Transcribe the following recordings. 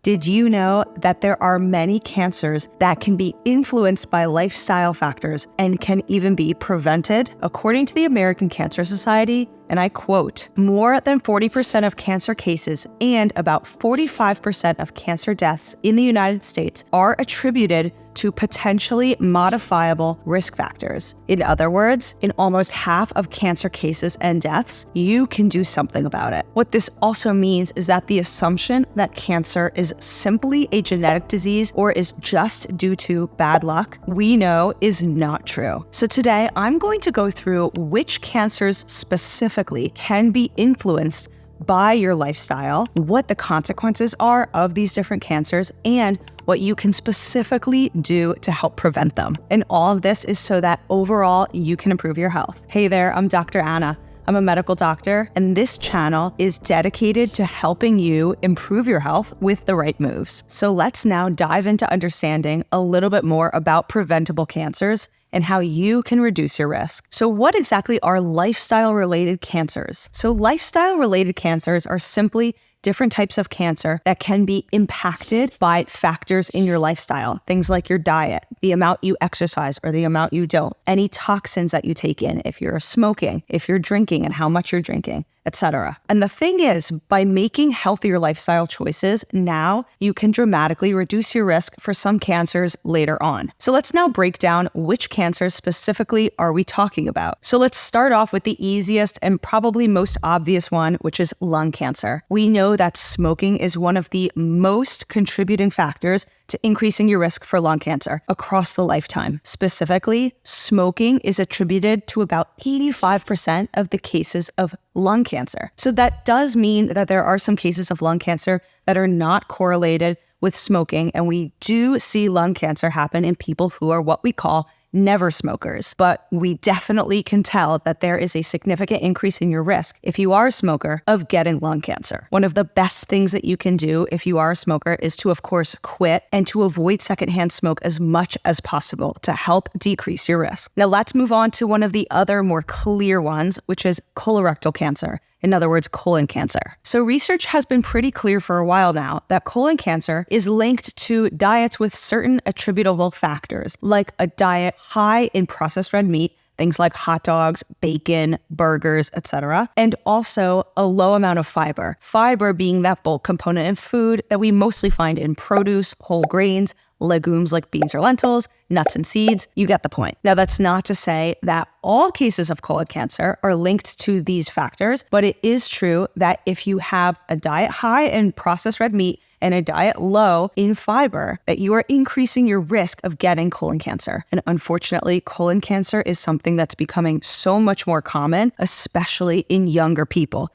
Did you know that there are many cancers that can be influenced by lifestyle factors and can even be prevented? According to the American Cancer Society, and I quote, more than 40% of cancer cases and about 45% of cancer deaths in the United States are attributed to potentially modifiable risk factors. In other words, in almost half of cancer cases and deaths, you can do something about it. What this also means is that the assumption that cancer is simply a genetic disease or is just due to bad luck, we know is not true. So today, I'm going to go through which cancers specifically can be influenced by your lifestyle, what the consequences are of these different cancers, and what you can specifically do to help prevent them. And all of this is so that overall you can improve your health. Hey there, I'm Dr. Anna. I'm a medical doctor, and this channel is dedicated to helping you improve your health with the right moves. So let's now dive into understanding a little bit more about preventable cancers and how you can reduce your risk. So what exactly are lifestyle-related cancers? So lifestyle-related cancers are simply different types of cancer that can be impacted by factors in your lifestyle. Things like your diet, the amount you exercise or the amount you don't, any toxins that you take in, if you're smoking, if you're drinking and how much you're drinking, etc. And the thing is, by making healthier lifestyle choices, now you can dramatically reduce your risk for some cancers later on. So let's now break down which cancers specifically are we talking about. So let's start off with the easiest and probably most obvious one, which is lung cancer. We know that smoking is one of the most contributing factors to increasing your risk for lung cancer across the lifetime. Specifically, smoking is attributed to about 85% of the cases of lung cancer. So that does mean that there are some cases of lung cancer that are not correlated with smoking, and we do see lung cancer happen in people who are what we call never smokers. But we definitely can tell that there is a significant increase in your risk, if you are a smoker, of getting lung cancer. One of the best things that you can do if you are a smoker is to, of course, quit and to avoid secondhand smoke as much as possible to help decrease your risk. Now let's move on to one of the other more clear ones, which is colorectal cancer. In other words, colon cancer. So research has been pretty clear for a while now that colon cancer is linked to diets with certain attributable factors, like a diet high in processed red meat, things like hot dogs, bacon, burgers, etc., and also a low amount of fiber. Fiber being that bulk component in food that we mostly find in produce, whole grains, legumes like beans or lentils, nuts and seeds. You get the point. Now, that's not to say that all cases of colon cancer are linked to these factors, but it is true that if you have a diet high in processed red meat and a diet low in fiber, that you are increasing your risk of getting colon cancer. And unfortunately, colon cancer is something that's becoming so much more common, especially in younger people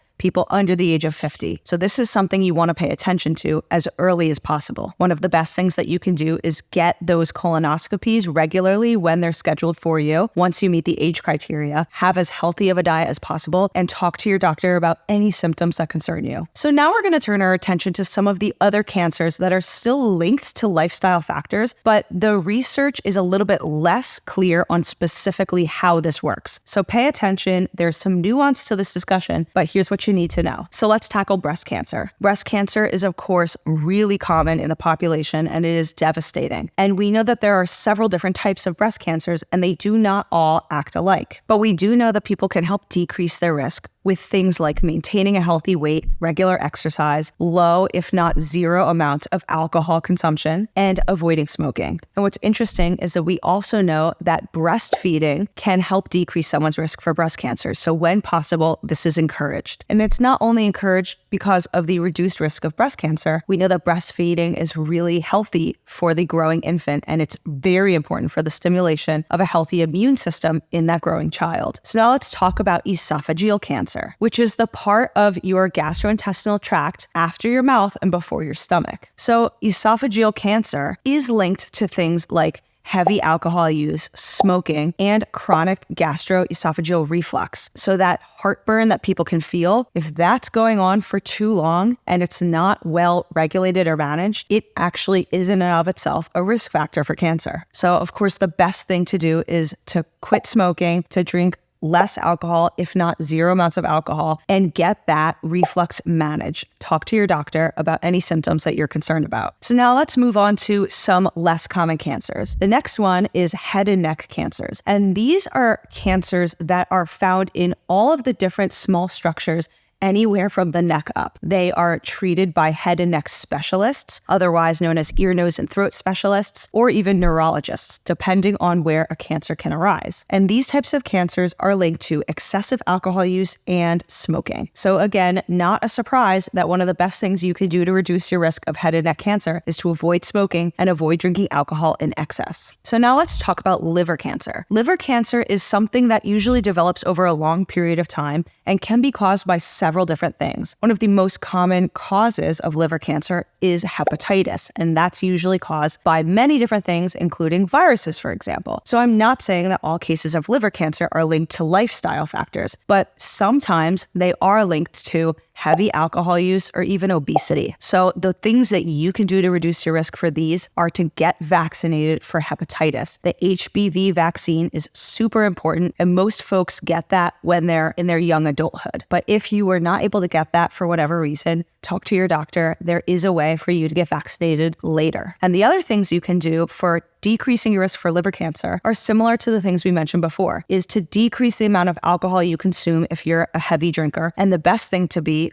under the age of 50. So this is something you want to pay attention to as early as possible. One of the best things that you can do is get those colonoscopies regularly when they're scheduled for you. Once you meet the age criteria, have as healthy of a diet as possible, and talk to your doctor about any symptoms that concern you. So now we're going to turn our attention to some of the other cancers that are still linked to lifestyle factors, but the research is a little bit less clear on specifically how this works. So pay attention. There's some nuance to this discussion, but here's what you need to know. So let's tackle breast cancer. Breast cancer is, of course, really common in the population, and it is devastating. And we know that there are several different types of breast cancers, and they do not all act alike. But we do know that people can help decrease their risk with things like maintaining a healthy weight, regular exercise, low, if not zero amounts of alcohol consumption, and avoiding smoking. And what's interesting is that we also know that breastfeeding can help decrease someone's risk for breast cancer. So when possible, this is encouraged. And it's not only encouraged because of the reduced risk of breast cancer. We know that breastfeeding is really healthy for the growing infant, and it's very important for the stimulation of a healthy immune system in that growing child. So now let's talk about esophageal cancer, which is the part of your gastrointestinal tract after your mouth and before your stomach. So esophageal cancer is linked to things like heavy alcohol use, smoking, and chronic gastroesophageal reflux. So that heartburn that people can feel, if that's going on for too long and it's not well regulated or managed, it actually is in and of itself a risk factor for cancer. So of course, the best thing to do is to quit smoking, to drink less alcohol, if not zero amounts of alcohol, and get that reflux managed. Talk to your doctor about any symptoms that you're concerned about. So now let's move on to some less common cancers. The next one is head and neck cancers. And these are cancers that are found in all of the different small structures anywhere from the neck up. They are treated by head and neck specialists, otherwise known as ear, nose, and throat specialists, or even neurologists, depending on where a cancer can arise. And these types of cancers are linked to excessive alcohol use and smoking. So again, not a surprise that one of the best things you can do to reduce your risk of head and neck cancer is to avoid smoking and avoid drinking alcohol in excess. So now let's talk about liver cancer. Liver cancer is something that usually develops over a long period of time and can be caused by several different things. One of the most common causes of liver cancer is hepatitis, and that's usually caused by many different things, including viruses, for example. So I'm not saying that all cases of liver cancer are linked to lifestyle factors, but sometimes they are linked to heavy alcohol use or even obesity. So the things that you can do to reduce your risk for these are to get vaccinated for hepatitis. The HBV vaccine is super important, and most folks get that when they're in their young adulthood. But if you were not able to get that for whatever reason, talk to your doctor. There is a way for you to get vaccinated later. And the other things you can do for decreasing your risk for liver cancer are similar to the things we mentioned before, is to decrease the amount of alcohol you consume if you're a heavy drinker. And the best thing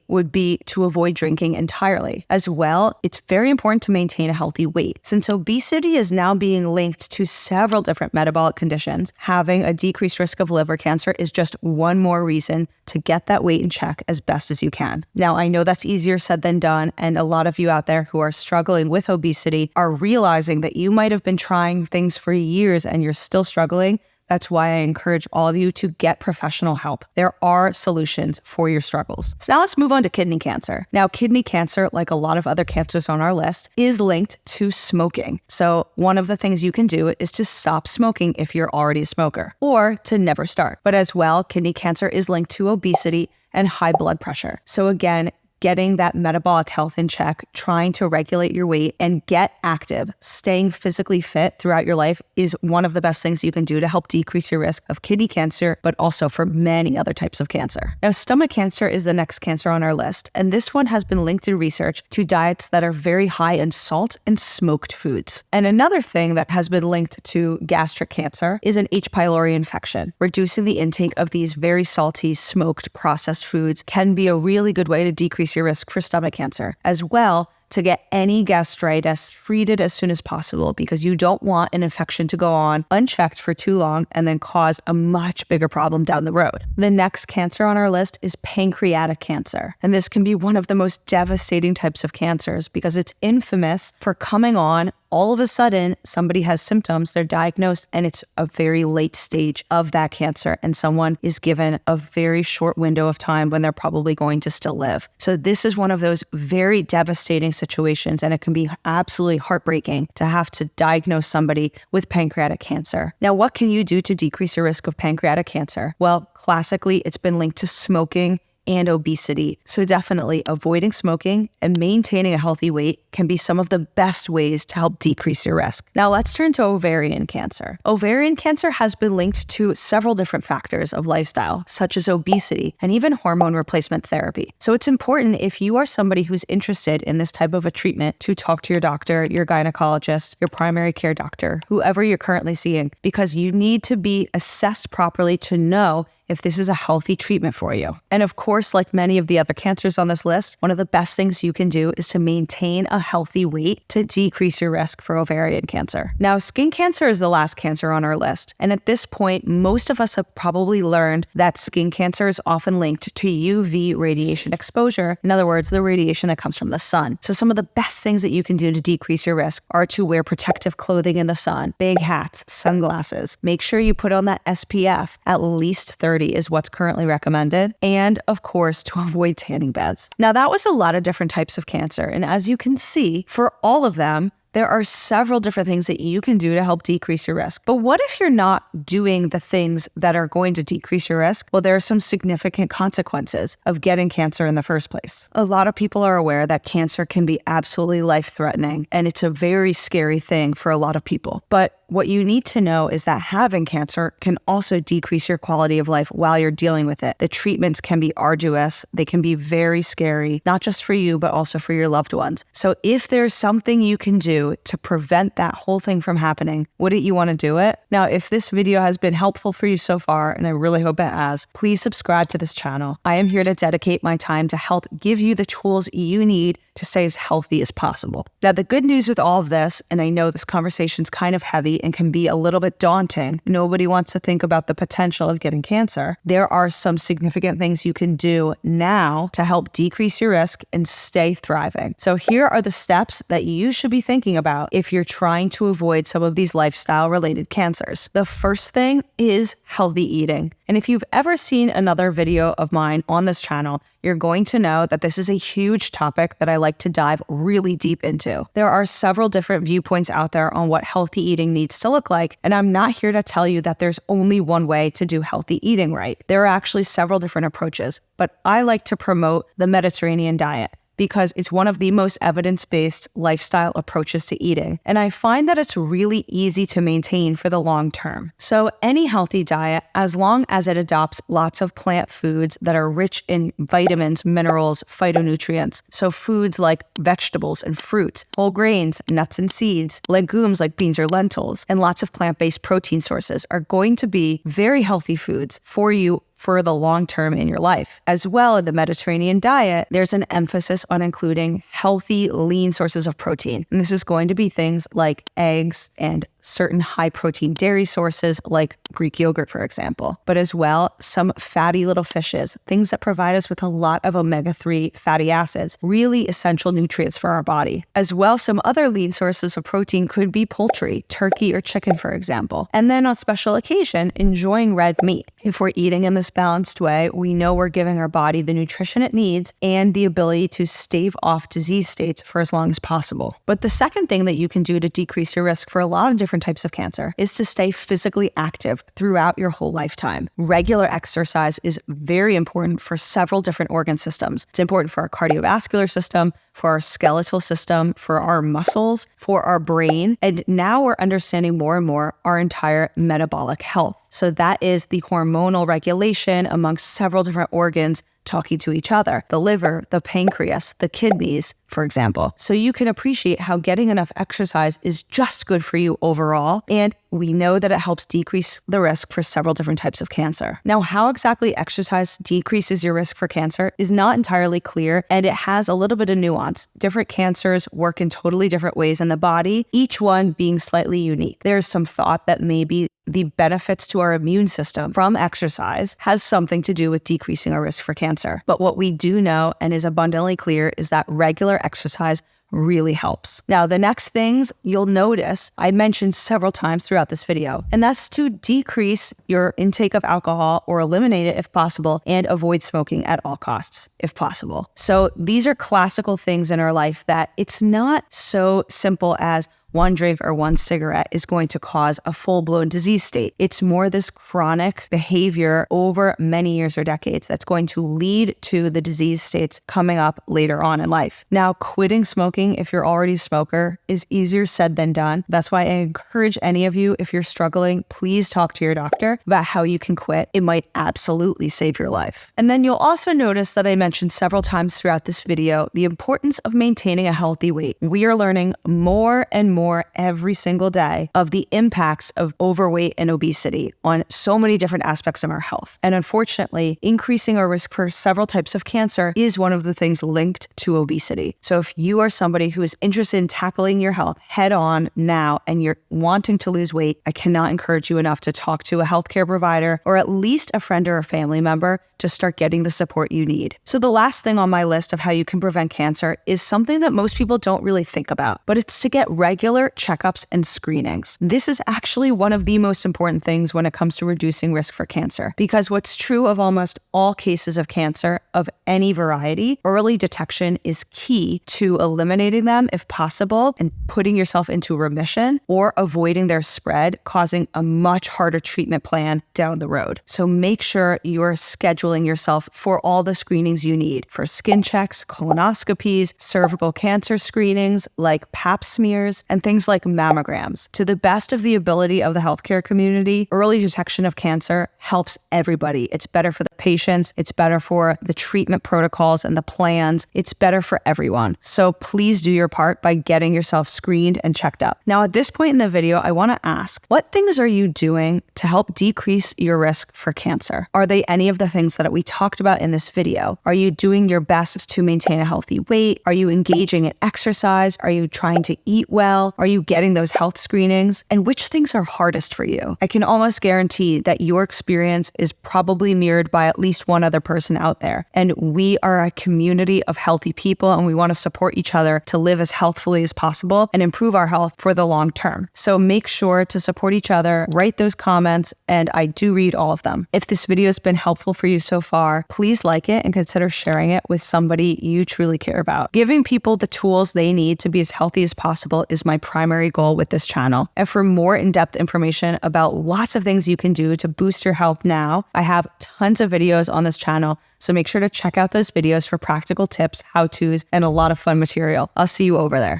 would be to avoid drinking entirely. As well, it's very important to maintain a healthy weight. Since obesity is now being linked to several different metabolic conditions, having a decreased risk of liver cancer is just one more reason to get that weight in check as best as you can. Now, I know that's easier said than done, and a lot of you out there who are struggling with obesity are realizing that you might have been trying things for years and you're still struggling. That's why I encourage all of you to get professional help. There are solutions for your struggles. So now let's move on to kidney cancer. Now, kidney cancer, like a lot of other cancers on our list, is linked to smoking. So one of the things you can do is to stop smoking if you're already a smoker, or to never start. But as well, kidney cancer is linked to obesity and high blood pressure. So again, getting that metabolic health in check, trying to regulate your weight and get active, staying physically fit throughout your life is one of the best things you can do to help decrease your risk of kidney cancer, but also for many other types of cancer. Now, stomach cancer is the next cancer on our list, and this one has been linked in research to diets that are very high in salt and smoked foods. And another thing that has been linked to gastric cancer is an H. pylori infection. Reducing the intake of these very salty, smoked, processed foods can be a really good way to decrease your risk for stomach cancer. As well, to get any gastritis treated as soon as possible, because you don't want an infection to go on unchecked for too long and then cause a much bigger problem down the road. The next cancer on our list is pancreatic cancer. And this can be one of the most devastating types of cancers because it's infamous for coming on all of a sudden. Somebody has symptoms, they're diagnosed, and it's a very late stage of that cancer, and someone is given a very short window of time when they're probably going to still live. So this is one of those very devastating situations, and it can be absolutely heartbreaking to have to diagnose somebody with pancreatic cancer. Now, what can you do to decrease your risk of pancreatic cancer? Well, classically, it's been linked to smoking and obesity. So definitely avoiding smoking and maintaining a healthy weight can be some of the best ways to help decrease your risk. Now let's turn to ovarian cancer. Ovarian cancer has been linked to several different factors of lifestyle, such as obesity and even hormone replacement therapy. So it's important, if you are somebody who's interested in this type of a treatment, to talk to your doctor, your gynecologist, your primary care doctor, whoever you're currently seeing, because you need to be assessed properly to know if this is a healthy treatment for you. And of course, like many of the other cancers on this list, one of the best things you can do is to maintain a healthy weight to decrease your risk for ovarian cancer. Now, skin cancer is the last cancer on our list. And at this point, most of us have probably learned that skin cancer is often linked to UV radiation exposure. In other words, the radiation that comes from the sun. So some of the best things that you can do to decrease your risk are to wear protective clothing in the sun, big hats, sunglasses. Make sure you put on that SPF, at least 30 is what's currently recommended. And of course, to avoid tanning beds. Now, that was a lot of different types of cancer. And as you can see, for all of them, there are several different things that you can do to help decrease your risk. But what if you're not doing the things that are going to decrease your risk? Well, there are some significant consequences of getting cancer in the first place. A lot of people are aware that cancer can be absolutely life-threatening, and it's a very scary thing for a lot of people. But what you need to know is that having cancer can also decrease your quality of life while you're dealing with it. The treatments can be arduous. They can be very scary, not just for you, but also for your loved ones. So if there's something you can do to prevent that whole thing from happening, wouldn't you want to do it? Now, if this video has been helpful for you so far, and I really hope it has, please subscribe to this channel. I am here to dedicate my time to help give you the tools you need to stay as healthy as possible. Now, the good news with all of this, and I know this conversation's kind of heavy and can be a little bit daunting, nobody wants to think about the potential of getting cancer. There are some significant things you can do now to help decrease your risk and stay thriving. So here are the steps that you should be thinking about if you're trying to avoid some of these lifestyle-related cancers. The first thing is healthy eating. And if you've ever seen another video of mine on this channel, you're going to know that this is a huge topic that I like to dive really deep into. There are several different viewpoints out there on what healthy eating needs to look like, and I'm not here to tell you that there's only one way to do healthy eating right. There are actually several different approaches, but I like to promote the Mediterranean diet, because it's one of the most evidence-based lifestyle approaches to eating. And I find that it's really easy to maintain for the long term. So any healthy diet, as long as it adopts lots of plant foods that are rich in vitamins, minerals, phytonutrients, so foods like vegetables and fruits, whole grains, nuts and seeds, legumes like beans or lentils, and lots of plant-based protein sources are going to be very healthy foods for you for the long term in your life. As well, in the Mediterranean diet, there's an emphasis on including healthy, lean sources of protein. And this is going to be things like eggs and certain high-protein dairy sources like Greek yogurt, for example, but as well, some fatty little fishes, things that provide us with a lot of omega-3 fatty acids, really essential nutrients for our body. As well, some other lean sources of protein could be poultry, turkey or chicken, for example. And then on special occasion, enjoying red meat. If we're eating in this balanced way, we know we're giving our body the nutrition it needs and the ability to stave off disease states for as long as possible. But the second thing that you can do to decrease your risk for a lot of different types of cancer is to stay physically active throughout your whole lifetime. Regular exercise is very important for several different organ systems. It's important for our cardiovascular system, for our skeletal system, for our muscles, for our brain, and now we're understanding more and more our entire metabolic health. So that is the hormonal regulation amongst several different organs talking to each other, the liver, the pancreas, the kidneys, for example. So you can appreciate how getting enough exercise is just good for you overall, and we know that it helps decrease the risk for several different types of cancer. Now, how exactly exercise decreases your risk for cancer is not entirely clear, and it has a little bit of nuance. Different cancers work in totally different ways in the body, each one being slightly unique. There's some thought that maybe the benefits to our immune system from exercise has something to do with decreasing our risk for cancer. But what we do know and is abundantly clear is that regular exercise really helps. Now, the next things you'll notice, I mentioned several times throughout this video, and that's to decrease your intake of alcohol or eliminate it if possible, and avoid smoking at all costs if possible. So these are classical things in our life that it's not so simple as one drink or one cigarette is going to cause a full-blown disease state. It's more this chronic behavior over many years or decades that's going to lead to the disease states coming up later on in life. Now, quitting smoking, if you're already a smoker, is easier said than done. That's why I encourage any of you, if you're struggling, please talk to your doctor about how you can quit. It might absolutely save your life. And then you'll also notice that I mentioned several times throughout this video the importance of maintaining a healthy weight. We are learning more and more every single day of the impacts of overweight and obesity on so many different aspects of our health. And unfortunately, increasing our risk for several types of cancer is one of the things linked to obesity. So if you are somebody who is interested in tackling your health head on now and you're wanting to lose weight, I cannot encourage you enough to talk to a healthcare provider or at least a friend or a family member to start getting the support you need. So the last thing on my list of how you can prevent cancer is something that most people don't really think about, but it's to get regular checkups and screenings. This is actually one of the most important things when it comes to reducing risk for cancer, because what's true of almost all cases of cancer of any variety, early detection is key to eliminating them if possible and putting yourself into remission or avoiding their spread, causing a much harder treatment plan down the road. So make sure you're scheduling yourself for all the screenings you need for skin checks, colonoscopies, cervical cancer screenings like pap smears, and and things like mammograms. To the best of the ability of the healthcare community, early detection of cancer helps everybody. It's better for the patients, it's better for the treatment protocols and the plans, it's better for everyone. So please do your part by getting yourself screened and checked up. Now, at this point in the video, I want to ask, what things are you doing to help decrease your risk for cancer? Are they any of the things that we talked about in this video? Are you doing your best to maintain a healthy weight? Are you engaging in exercise? Are you trying to eat well? Are you getting those health screenings? And which things are hardest for you? I can almost guarantee that your experience is probably mirrored by at least one other person out there. And we are a community of healthy people, and we want to support each other to live as healthfully as possible and improve our health for the long term. So make sure to support each other, write those comments, and I do read all of them. If this video has been helpful for you so far, please like it and consider sharing it with somebody you truly care about. Giving people the tools they need to be as healthy as possible is my primary goal with this channel. And for more in-depth information about lots of things you can do to boost your health now, I have tons of videos on this channel, so make sure to check out those videos for practical tips, how-tos, and a lot of fun material. I'll see you over there.